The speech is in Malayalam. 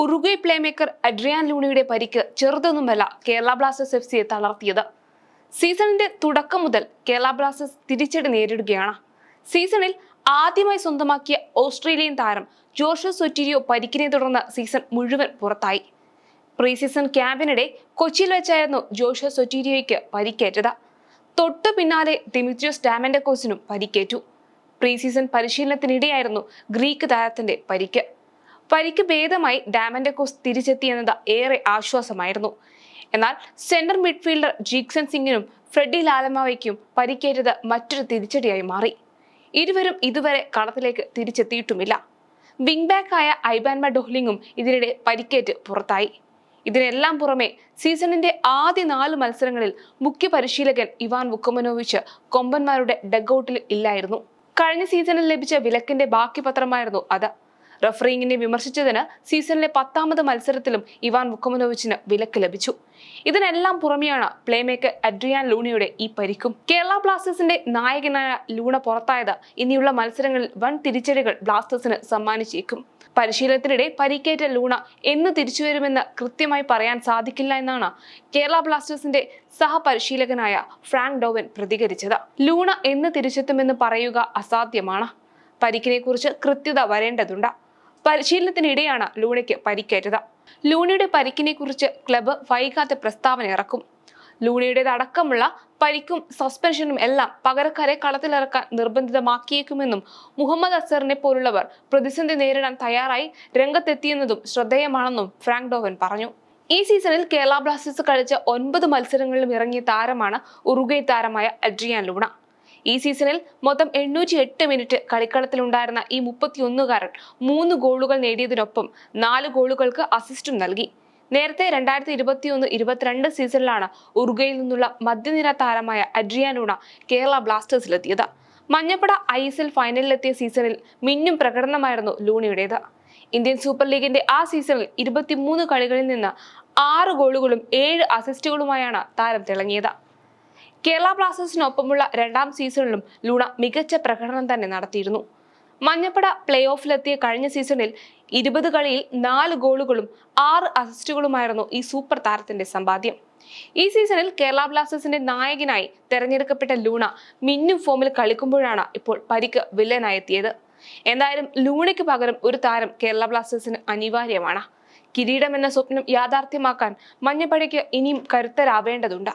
ഉറുഗ്വേ പ്ലേമേക്കർ അഡ്രിയാൻ ലൂണയുടെ പരിക്ക് ചെറുതൊന്നുമല്ല കേരള ബ്ലാസ്റ്റേഴ്സ് എഫ്.സിയെ തളർത്തിയത്. സീസണിന്റെ തുടക്കം മുതൽ കേരള ബ്ലാസ്റ്റേഴ്സ് തിരിച്ചടി നേരിടുകയാണ്. സീസണിൽ ആദ്യമായി സ്വന്തമാക്കിയ ഓസ്ട്രേലിയൻ താരം ജോഷുവ സൊറ്റീരിയോ പരിക്കിനെ തുടർന്ന് സീസൺ മുഴുവൻ പുറത്തായി. പ്രീ സീസൺ ക്യാമ്പിനിടെ കൊച്ചിയിൽ വെച്ചായിരുന്നു ജോഷുവ സൊറ്റീരിയോയ്ക്ക് പരിക്കേറ്റത്. തൊട്ടു പിന്നാലെ ദിമിത്രിയോസ് ഡാമന്റക്കോസിനും പരിക്കേറ്റു. പ്രീ സീസൺ പരിശീലനത്തിനിടെയായിരുന്നു ഗ്രീക്ക് താരത്തിന്റെ പരിക്ക് ഭേദമായി ഡാമന്റക്കോസ് തിരിച്ചെത്തിയെന്നത് ഏറെ ആശ്വാസമായിരുന്നു. എന്നാൽ സെന്റർ മിഡ്ഫീൽഡർ ജീക്സൺ സിംഗിനും ഫ്രെഡി ലാലമാവയ്ക്കും പരിക്കേറ്റത് മറ്റൊരു തിരിച്ചടിയായി മാറി. ഇരുവരും ഇതുവരെ കളത്തിലേക്ക് തിരിച്ചെത്തിയിട്ടുമില്ല. വിംഗ് ബാക്കായ ഐബാൻ ഡോഹ്ലിംഗും ഇതിനിടെ പരിക്കേറ്റ് പുറത്തായി. ഇതിനെല്ലാം പുറമെ സീസണിന്റെ ആദ്യ 4 മത്സരങ്ങളിൽ മുഖ്യ പരിശീലകൻ ഇവാൻ വുക്കമനോവിച്ച് കൊമ്പന്മാരുടെ ഡഗ്ഔട്ടിൽ ഇല്ലായിരുന്നു. കഴിഞ്ഞ സീസണിൽ ലഭിച്ച വിലക്കിന്റെ ബാക്കി പത്രമായിരുന്നു അത്. റഫറിങ്ങിനെ വിമർശിച്ചതിന് സീസണിലെ 10ാമത് മത്സരത്തിലും ഇവാൻ വുക്കമനോവിച്ചിന് വിലക്ക് ലഭിച്ചു. ഇതിനെല്ലാം പുറമെയാണ് പ്ലേമേക്കർ അഡ്രിയാൻ ലൂണയുടെ ഈ പരിക്കും. കേരള ബ്ലാസ്റ്റേഴ്സിന്റെ നായകനായ ലൂണ പുറത്തായത് ഇനിയുള്ള മത്സരങ്ങളിൽ വൻ തിരിച്ചടികൾ ബ്ലാസ്റ്റേഴ്സിന് സമ്മാനിച്ചേക്കും. പരിശീലനത്തിനിടെ പരിക്കേറ്റ ലൂണ എന്ന് തിരിച്ചുവരുമെന്ന് കൃത്യമായി പറയാൻ സാധിക്കില്ല എന്നാണ് കേരള ബ്ലാസ്റ്റേഴ്സിന്റെ സഹപരിശീലകനായ ഫ്രാങ്ക് ഡോവൻ പ്രതികരിച്ചത്. ലൂണ എന്ന് തിരിച്ചെത്തുമെന്ന് പറയുക അസാധ്യമാണ്. പരിക്കിനെ കുറിച്ച് കൃത്യത വരേണ്ടതുണ്ട്. പരിശീലനത്തിനിടെയാണ് ലൂണയ്ക്ക് പരിക്കേറ്റത്. ലൂണയുടെ പരിക്കിനെ കുറിച്ച് ക്ലബ്ബ് വൈകാതെ പ്രസ്താവന ഇറക്കും. ലൂണയുടേതടക്കമുള്ള പരിക്കും സസ്പെൻഷനും എല്ലാം പകരക്കാരെ കളത്തിലിറക്കാൻ നിർബന്ധിതമാക്കിയേക്കുമെന്നും മുഹമ്മദ് അസറിനെ പോലുള്ളവർ പ്രതിസന്ധി നേരിടാൻ തയ്യാറായി രംഗത്തെത്തിയെന്നതും ശ്രദ്ധേയമാണെന്നും ഫ്രാങ്ക് ഡോവൻ പറഞ്ഞു. ഈ സീസണിൽ കേരള ബ്ലാസ്റ്റേഴ്സ് കളിച്ച 9 മത്സരങ്ങളിലും ഇറങ്ങിയ താരമാണ് ഉറുഗ്വേ താരമായ അഡ്രിയാൻ ലൂണ. ഈ സീസണിൽ മൊത്തം 808 മിനിറ്റ് കളിക്കളത്തിലുണ്ടായിരുന്ന ഈ 31കാരൻ 3 ഗോളുകൾ നേടിയതിനൊപ്പം 4 ഗോളുകൾക്ക് അസിസ്റ്റും നൽകി. നേരത്തെ 2021-22 സീസണിലാണ് ഉറുഗ്വേയിൽ നിന്നുള്ള മധ്യനിര താരമായ അഡ്രിയാൻ ലൂണ കേരള ബ്ലാസ്റ്റേഴ്സിലെത്തിയത്. മഞ്ഞപ്പട ISL ഫൈനലിലെത്തിയ സീസണിൽ മിന്നും പ്രകടനമായിരുന്നു ലൂണയുടേത്. ഇന്ത്യൻ സൂപ്പർ ലീഗിന്റെ ആ സീസണിൽ 23 കളികളിൽ നിന്ന് 6 ഗോളുകളും 7 അസിസ്റ്റുകളുമായാണ് താരം തിളങ്ങിയത്. കേരള ബ്ലാസ്റ്റേഴ്സിനൊപ്പമുള്ള 2ാം സീസണിലും ലൂണ മികച്ച പ്രകടനം തന്നെ നടത്തിയിരുന്നു. മഞ്ഞപ്പട പ്ലേ ഓഫിലെത്തിയ കഴിഞ്ഞ സീസണിൽ 20 കളിയിൽ 4 ഗോളുകളും 6 അസിസ്റ്റുകളുമായിരുന്നു ഈ സൂപ്പർ താരത്തിന്റെ സമ്പാദ്യം. ഈ സീസണിൽ കേരള ബ്ലാസ്റ്റേഴ്സിന്റെ നായകനായി തെരഞ്ഞെടുക്കപ്പെട്ട ലൂണ മിന്നും ഫോമിൽ കളിക്കുമ്പോഴാണ് ഇപ്പോൾ പരിക്ക് വില്ലനായി എത്തിയത്. എന്തായാലും ലൂണയ്ക്ക് പകരം ഒരു താരം കേരള ബ്ലാസ്റ്റേഴ്സിന് അനിവാര്യമാണ്. കിരീടം എന്ന സ്വപ്നം യാഥാർത്ഥ്യമാക്കാൻ മഞ്ഞപ്പടയ്ക്ക് ഇനിയും കരുത്തരാവേണ്ടതുണ്ട്.